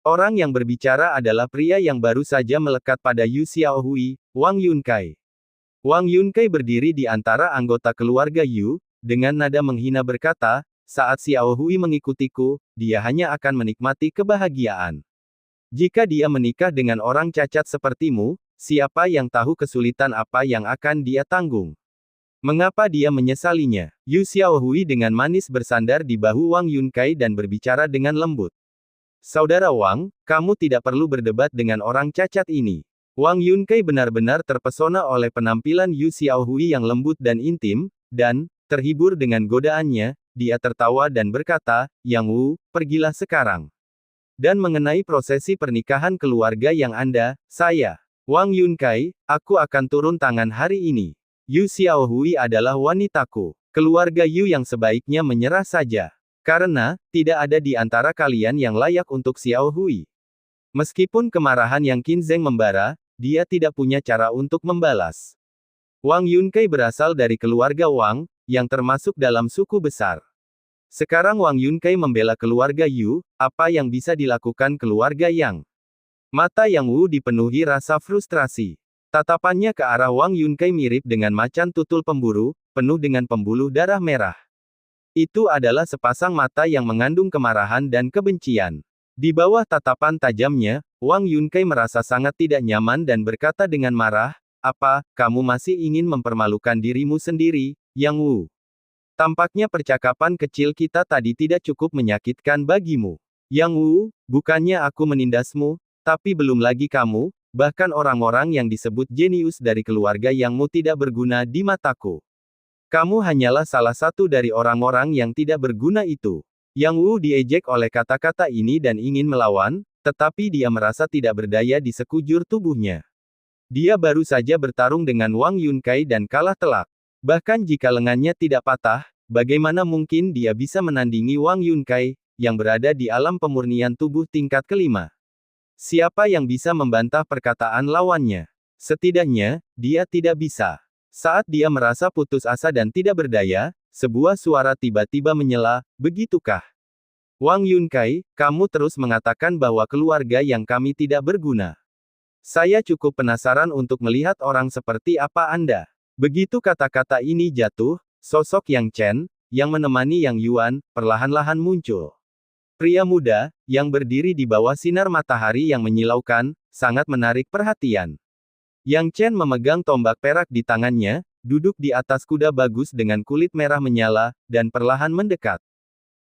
S1: Orang yang berbicara adalah pria yang baru saja melekat pada Yu Xiaohui, Wang Yunkai. Wang Yunkai berdiri di antara anggota keluarga Yu, dengan nada menghina berkata, saat Xiaohui mengikutiku, dia hanya akan menikmati kebahagiaan. Jika dia menikah dengan orang cacat sepertimu, siapa yang tahu kesulitan apa yang akan dia tanggung? Mengapa dia menyesalinya? Yu Xiaohui dengan manis bersandar di bahu Wang Yunkai dan berbicara dengan lembut. Saudara Wang, kamu tidak perlu berdebat dengan orang cacat ini. Wang Yunkai benar-benar terpesona oleh penampilan Yu Xiaohui yang lembut dan intim, dan, terhibur dengan godaannya, dia tertawa dan berkata, Yang Wu, pergilah sekarang. Dan mengenai prosesi pernikahan keluarga yang saya, Wang Yunkai, aku akan turun tangan hari ini. Yu Xiaohui adalah wanitaku. Keluarga Yu yang sebaiknya menyerah saja. Karena, tidak ada di antara kalian yang layak untuk Xiaohui. Meskipun kemarahan Yang Qinzheng membara, dia tidak punya cara untuk membalas. Wang Yunkai berasal dari keluarga Wang, yang termasuk dalam suku besar. Sekarang Wang Yunkai membela keluarga Yu, apa yang bisa dilakukan keluarga Yang? Mata Yang Wu dipenuhi rasa frustrasi. Tatapannya ke arah Wang Yunkai mirip dengan macan tutul pemburu, penuh dengan pembuluh darah merah. Itu adalah sepasang mata yang mengandung kemarahan dan kebencian. Di bawah tatapan tajamnya, Wang Yunkai merasa sangat tidak nyaman dan berkata dengan marah, apa, kamu masih ingin mempermalukan dirimu sendiri, Yang Wu? Tampaknya percakapan kecil kita tadi tidak cukup menyakitkan bagimu. Yang Wu, bukannya aku menindasmu, tapi belum lagi kamu, bahkan orang-orang yang disebut jenius dari keluarga Yangmu tidak berguna di mataku. Kamu hanyalah salah satu dari orang-orang yang tidak berguna itu. Yang Wu diejek oleh kata-kata ini dan ingin melawan, tetapi dia merasa tidak berdaya di sekujur tubuhnya. Dia baru saja bertarung dengan Wang Yunkai dan kalah telak. Bahkan jika lengannya tidak patah, bagaimana mungkin dia bisa menandingi Wang Yunkai, yang berada di alam pemurnian tubuh tingkat kelima? Siapa yang bisa membantah perkataan lawannya? Setidaknya, dia tidak bisa. Saat dia merasa putus asa dan tidak berdaya, sebuah suara tiba-tiba menyela, begitukah? Wang Yunkai, kamu terus mengatakan bahwa keluarga yang kami tidak berguna. Saya cukup penasaran untuk melihat orang seperti apa Anda. Begitu kata-kata ini jatuh, sosok Yang Chen, yang menemani Yang Yuan, perlahan-lahan muncul. Pria muda, yang berdiri di bawah sinar matahari yang menyilaukan, sangat menarik perhatian. Yang Chen memegang tombak perak di tangannya, duduk di atas kuda bagus dengan kulit merah menyala, dan perlahan mendekat.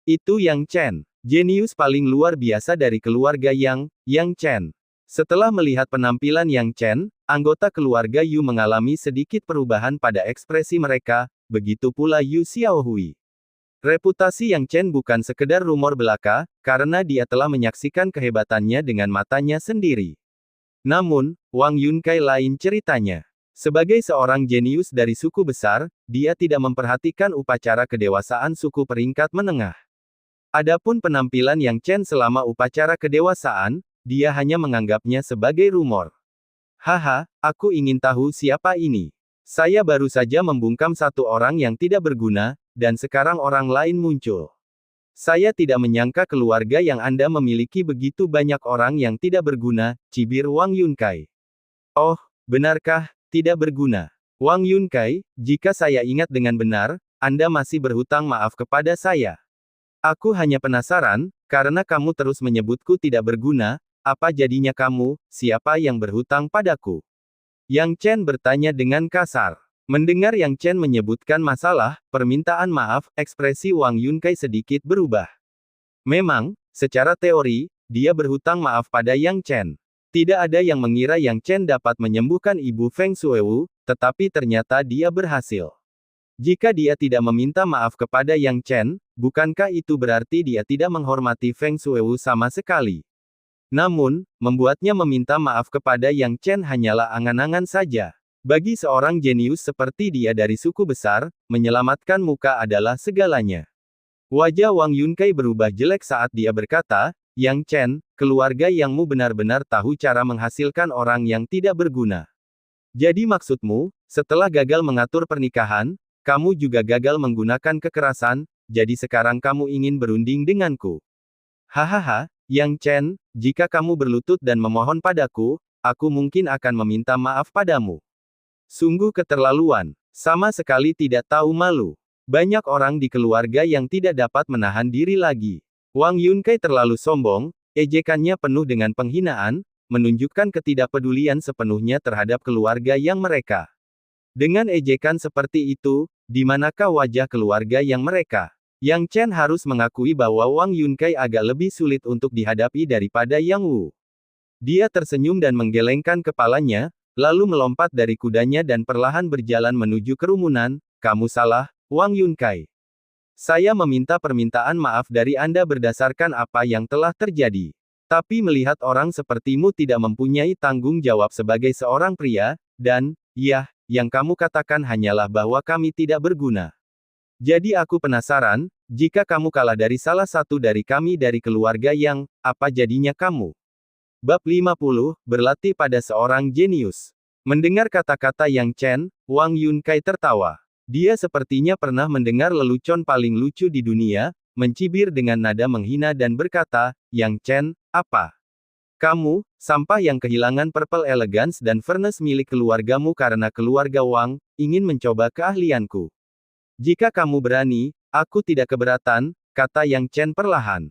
S1: Itu Yang Chen, jenius paling luar biasa dari keluarga Yang Chen. Setelah melihat penampilan Yang Chen, anggota keluarga Yu mengalami sedikit perubahan pada ekspresi mereka, begitu pula Yu Xiaohui. Reputasi Yang Chen bukan sekedar rumor belaka, karena dia telah menyaksikan kehebatannya dengan matanya sendiri. Namun, Wang Yunkai lain ceritanya. Sebagai seorang jenius dari suku besar, dia tidak memperhatikan upacara kedewasaan suku peringkat menengah. Adapun penampilan Yang Chen selama upacara kedewasaan, dia hanya menganggapnya sebagai rumor. Haha, aku ingin tahu siapa ini. Saya baru saja membungkam satu orang yang tidak berguna, dan sekarang orang lain muncul. Saya tidak menyangka keluarga yang Anda memiliki begitu banyak orang yang tidak berguna, cibir Wang Yunkai. Oh, benarkah, tidak berguna? Wang Yunkai, jika saya ingat dengan benar, Anda masih berhutang maaf kepada saya. Aku hanya penasaran, karena kamu terus menyebutku tidak berguna, apa jadinya kamu, siapa yang berhutang padaku? Yang Chen bertanya dengan kasar. Mendengar Yang Chen menyebutkan masalah, permintaan maaf, ekspresi Wang Yunkai sedikit berubah. Memang, secara teori, dia berhutang maaf pada Yang Chen. Tidak ada yang mengira Yang Chen dapat menyembuhkan Ibu Feng Shuewu, tetapi ternyata dia berhasil. Jika dia tidak meminta maaf kepada Yang Chen, bukankah itu berarti dia tidak menghormati Feng Shuewu sama sekali? Namun, membuatnya meminta maaf kepada Yang Chen hanyalah angan-angan saja. Bagi seorang jenius seperti dia dari suku besar, menyelamatkan muka adalah segalanya. Wajah Wang Yunkai berubah jelek saat dia berkata, Yang Chen, keluarga Yangmu benar-benar tahu cara menghasilkan orang yang tidak berguna. Jadi maksudmu, setelah gagal mengatur pernikahan, kamu juga gagal menggunakan kekerasan, jadi sekarang kamu ingin berunding denganku. Hahaha, Yang Chen, jika kamu berlutut dan memohon padaku, aku mungkin akan meminta maaf padamu. Sungguh keterlaluan. Sama sekali tidak tahu malu. Banyak orang di keluarga yang tidak dapat menahan diri lagi. Wang Yunkai terlalu sombong, ejekannya penuh dengan penghinaan, menunjukkan ketidakpedulian sepenuhnya terhadap keluarga yang mereka. Dengan ejekan seperti itu, di manakah wajah keluarga yang mereka? Yang Chen harus mengakui bahwa Wang Yunkai agak lebih sulit untuk dihadapi daripada Yang Wu. Dia tersenyum dan menggelengkan kepalanya, lalu melompat dari kudanya dan perlahan berjalan menuju kerumunan. Kamu salah, Wang Yunkai. Saya meminta permintaan maaf dari Anda berdasarkan apa yang telah terjadi. Tapi melihat orang sepertimu tidak mempunyai tanggung jawab sebagai seorang pria, dan, yah, yang kamu katakan hanyalah bahwa kami tidak berguna. Jadi aku penasaran, jika kamu kalah dari salah satu dari kami dari keluarga Yang, apa jadinya kamu? Bab 50, berlatih pada seorang jenius. Mendengar kata-kata Yang Chen, Wang Yunkai tertawa. Dia sepertinya pernah mendengar lelucon paling lucu di dunia, mencibir dengan nada menghina dan berkata, Yang Chen, apa? Kamu, sampah yang kehilangan purple elegance dan furnace milik keluargamu karena keluarga Wang, ingin mencoba keahlianku. Jika kamu berani, aku tidak keberatan, kata Yang Chen perlahan.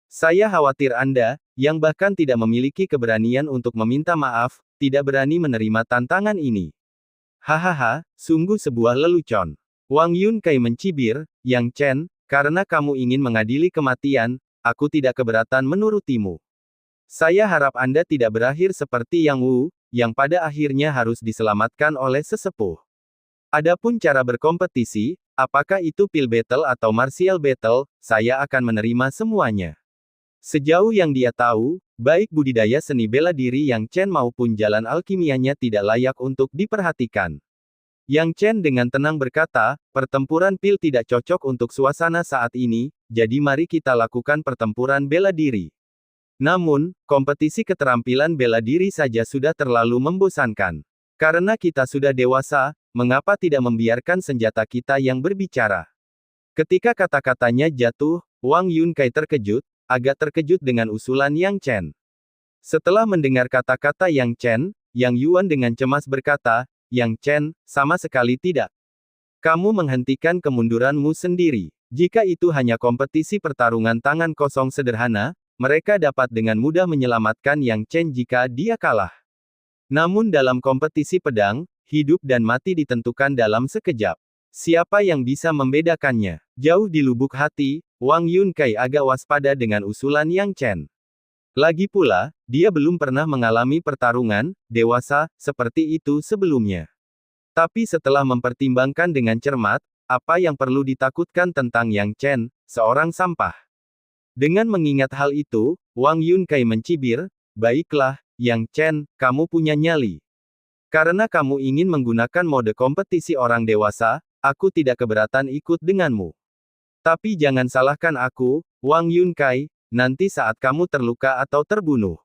S1: Saya khawatir Anda, yang bahkan tidak memiliki keberanian untuk meminta maaf, tidak berani menerima tantangan ini. Hahaha, sungguh sebuah lelucon. Wang Yunkai mencibir, Yang Chen, karena kamu ingin mengadili kematian, aku tidak keberatan menurutimu. Saya harap Anda tidak berakhir seperti Yang Wu, yang pada akhirnya harus diselamatkan oleh sesepuh. Adapun cara berkompetisi, apakah itu pil battle atau martial battle, saya akan menerima semuanya. Sejauh yang dia tahu, baik budidaya seni bela diri Yang Chen maupun jalan alkimianya tidak layak untuk diperhatikan. Yang Chen dengan tenang berkata, pertempuran pil tidak cocok untuk suasana saat ini, jadi mari kita lakukan pertempuran bela diri. Namun, kompetisi keterampilan bela diri saja sudah terlalu membosankan. Karena kita sudah dewasa, mengapa tidak membiarkan senjata kita yang berbicara? Ketika kata-katanya jatuh, Wang Yunkai terkejut, agak terkejut dengan usulan Yang Chen. Setelah mendengar kata-kata Yang Chen, Yang Yuan dengan cemas berkata, Yang Chen, sama sekali tidak. Kamu menghentikan kemunduranmu sendiri. Jika itu hanya kompetisi pertarungan tangan kosong sederhana, mereka dapat dengan mudah menyelamatkan Yang Chen jika dia kalah. Namun dalam kompetisi pedang, hidup dan mati ditentukan dalam sekejap. Siapa yang bisa membedakannya? Jauh di lubuk hati, Wang Yunkai agak waspada dengan usulan Yang Chen. Lagi pula, dia belum pernah mengalami pertarungan dewasa seperti itu sebelumnya. Tapi setelah mempertimbangkan dengan cermat, apa yang perlu ditakutkan tentang Yang Chen, seorang sampah? Dengan mengingat hal itu, Wang Yunkai mencibir, baiklah, Yang Chen, kamu punya nyali. Karena kamu ingin menggunakan mode kompetisi orang dewasa, aku tidak keberatan ikut denganmu. Tapi jangan salahkan aku, Wang Yunkai, nanti saat kamu terluka atau terbunuh.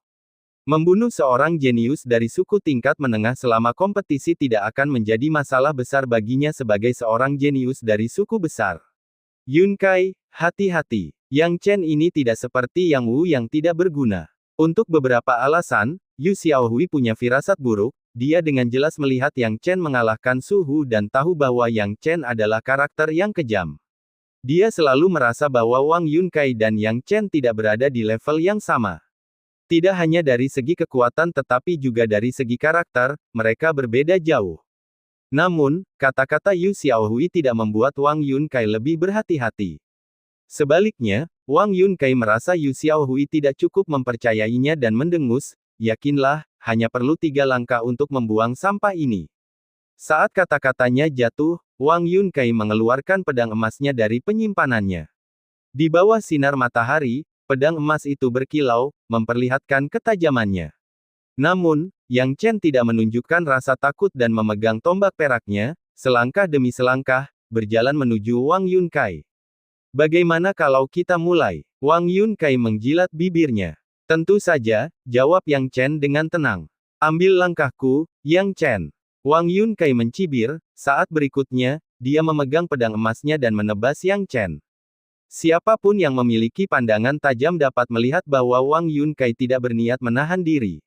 S1: Membunuh seorang jenius dari suku tingkat menengah selama kompetisi tidak akan menjadi masalah besar baginya sebagai seorang jenius dari suku besar. Yunkai, hati-hati. Yang Chen ini tidak seperti Yang Wu yang tidak berguna. Untuk beberapa alasan, Yu Xiaohui punya firasat buruk. Dia dengan jelas melihat Yang Chen mengalahkan Su Hu dan tahu bahwa Yang Chen adalah karakter yang kejam. Dia selalu merasa bahwa Wang Yunkai dan Yang Chen tidak berada di level yang sama. Tidak hanya dari segi kekuatan tetapi juga dari segi karakter, mereka berbeda jauh. Namun, kata-kata Yu Xiaohui tidak membuat Wang Yunkai lebih berhati-hati. Sebaliknya, Wang Yunkai merasa Yu Xiaohui tidak cukup mempercayainya dan mendengus, yakinlah, hanya perlu 3 langkah untuk membuang sampah ini. Saat kata-katanya jatuh, Wang Yunkai mengeluarkan pedang emasnya dari penyimpanannya. Di bawah sinar matahari, Pedang emas itu berkilau, memperlihatkan ketajamannya. Namun, Yang Chen tidak menunjukkan rasa takut dan memegang tombak peraknya, selangkah demi selangkah, berjalan menuju Wang Yunkai. Bagaimana kalau kita mulai? Wang Yunkai menjilat bibirnya. Tentu saja, jawab Yang Chen dengan tenang. Ambil langkahku, Yang Chen. Wang Yunkai mencibir, saat berikutnya, dia memegang pedang emasnya dan menebas Yang Chen. Siapapun yang memiliki pandangan tajam dapat melihat bahwa Wang Yunkai tidak berniat menahan diri.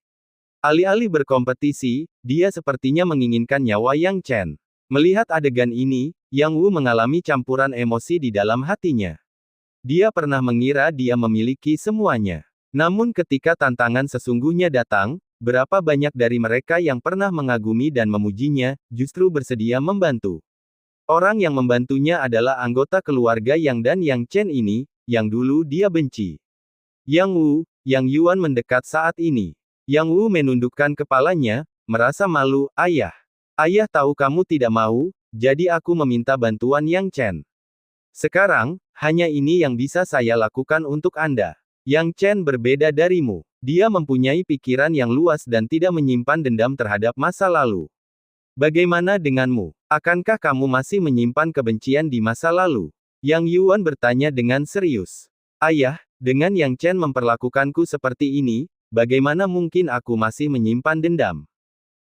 S1: Alih-alih berkompetisi, dia sepertinya menginginkan nyawa Yang Chen. Melihat adegan ini, Yang Wu mengalami campuran emosi di dalam hatinya. Dia pernah mengira dia memiliki semuanya. Namun ketika tantangan sesungguhnya datang, berapa banyak dari mereka yang pernah mengagumi dan memujinya, justru bersedia membantu. Orang yang membantunya adalah anggota keluarga Yang dan Yang Chen ini, yang dulu dia benci. Yang Wu, Yang Yuan mendekat saat ini. Yang Wu menundukkan kepalanya, merasa malu, ayah. Ayah tahu kamu tidak mau, jadi aku meminta bantuan Yang Chen. Sekarang, hanya ini yang bisa saya lakukan untuk Anda. Yang Chen berbeda darimu. Dia mempunyai pikiran yang luas dan tidak menyimpan dendam terhadap masa lalu. Bagaimana denganmu? Akankah kamu masih menyimpan kebencian di masa lalu? Yang Yuan bertanya dengan serius. Ayah, dengan Yang Chen memperlakukanku seperti ini, bagaimana mungkin aku masih menyimpan dendam?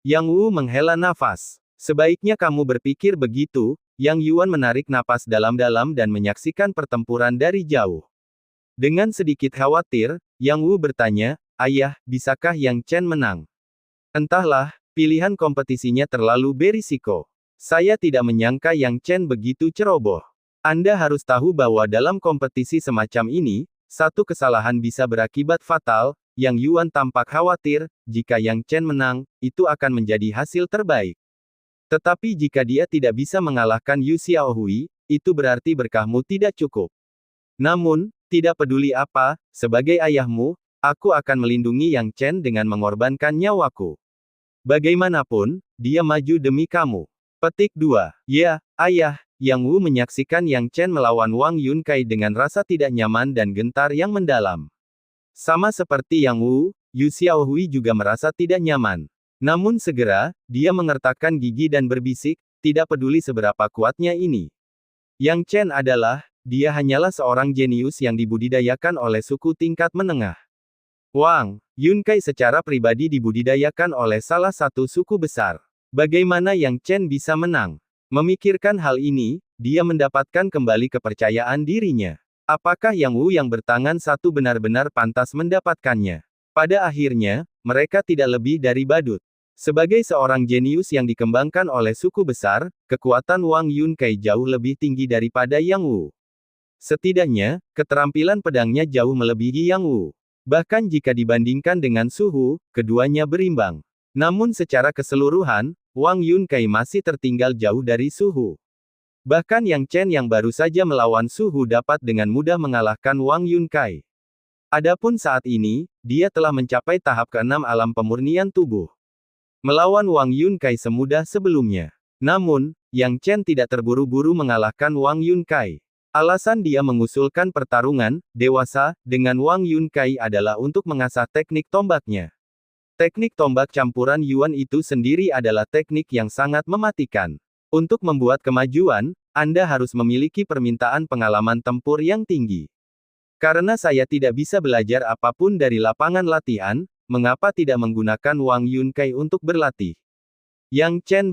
S1: Yang Wu menghela nafas. Sebaiknya kamu berpikir begitu. Yang Yuan menarik napas dalam-dalam dan menyaksikan pertempuran dari jauh. Dengan sedikit khawatir, Yang Wu bertanya, ayah, bisakah Yang Chen menang? Entahlah, pilihan kompetisinya terlalu berisiko. Saya tidak menyangka Yang Chen begitu ceroboh. Anda harus tahu bahwa dalam kompetisi semacam ini, satu kesalahan bisa berakibat fatal. Yang Yuan tampak khawatir, jika Yang Chen menang, itu akan menjadi hasil terbaik. Tetapi jika dia tidak bisa mengalahkan Yu Xiaohui, itu berarti berkahmu tidak cukup. Namun, tidak peduli apa, sebagai ayahmu, aku akan melindungi Yang Chen dengan mengorbankan nyawaku. Bagaimanapun, dia maju demi kamu. Petik 2. Ya, ayah. Yang Wu menyaksikan Yang Chen melawan Wang Yunkai dengan rasa tidak nyaman dan gentar yang mendalam. Sama seperti Yang Wu, Yu Xiaohui juga merasa tidak nyaman. Namun segera, dia mengertakkan gigi dan berbisik, tidak peduli seberapa kuatnya ini. Yang Chen dia hanyalah seorang jenius yang dibudidayakan oleh suku tingkat menengah. Wang Yunkai secara pribadi dibudidayakan oleh salah satu suku besar. Bagaimana Yang Chen bisa menang? Memikirkan hal ini, dia mendapatkan kembali kepercayaan dirinya. Apakah Yang Wu yang bertangan satu benar-benar pantas mendapatkannya? Pada akhirnya, mereka tidak lebih dari badut. Sebagai seorang jenius yang dikembangkan oleh suku besar, kekuatan Wang Yunkai jauh lebih tinggi daripada Yang Wu. Setidaknya, keterampilan pedangnya jauh melebihi Yang Wu. Bahkan jika dibandingkan dengan suhu, keduanya berimbang. Namun secara keseluruhan, Wang Yunkai masih tertinggal jauh dari suhu. Bahkan Yang Chen yang baru saja melawan suhu dapat dengan mudah mengalahkan Wang Yunkai. Adapun saat ini, dia telah mencapai tahap ke-6 alam pemurnian tubuh. Melawan Wang Yunkai semudah sebelumnya. Namun, Yang Chen tidak terburu-buru mengalahkan Wang Yunkai. Alasan dia mengusulkan pertarungan dewasa dengan Wang Yunkai adalah untuk mengasah teknik tombaknya. Teknik tombak campuran Yuan itu sendiri adalah teknik yang sangat mematikan. Untuk membuat kemajuan, Anda harus memiliki permintaan pengalaman tempur yang tinggi. Karena saya tidak bisa belajar apapun dari lapangan latihan, mengapa tidak menggunakan Wang Yunkai untuk berlatih? Yang Chen